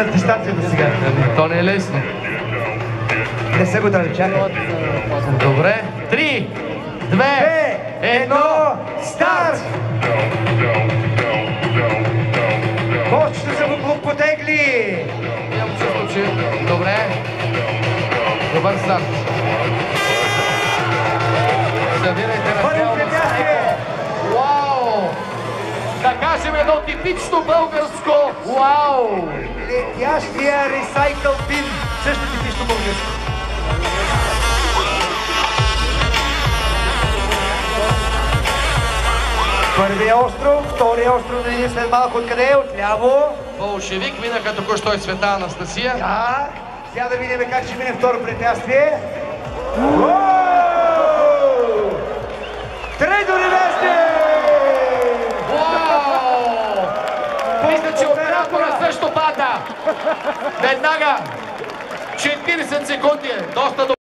стигнат дистанция до сега. То не е лесно. Не се го дали, чакай. Добре. 3, 2, 1, старт! Кошчето се го потегли! Нямам чувство, че... Добре. Добър старт. Завирайте на Първо препятствие! Вау! Да кажем едно типично българско вау! Летящия ресайкъл бин. Също типично българско. Първия остров, втория остров да видим след малко откъде е, отляво. Болшевик минаха току-що и Света Анастасия. Да, сега да видим как ще мине второ препятствие. Трето невесте! Вау! Мисля, че оператора също пада. Веднага. 40 секунди е. Доста добре.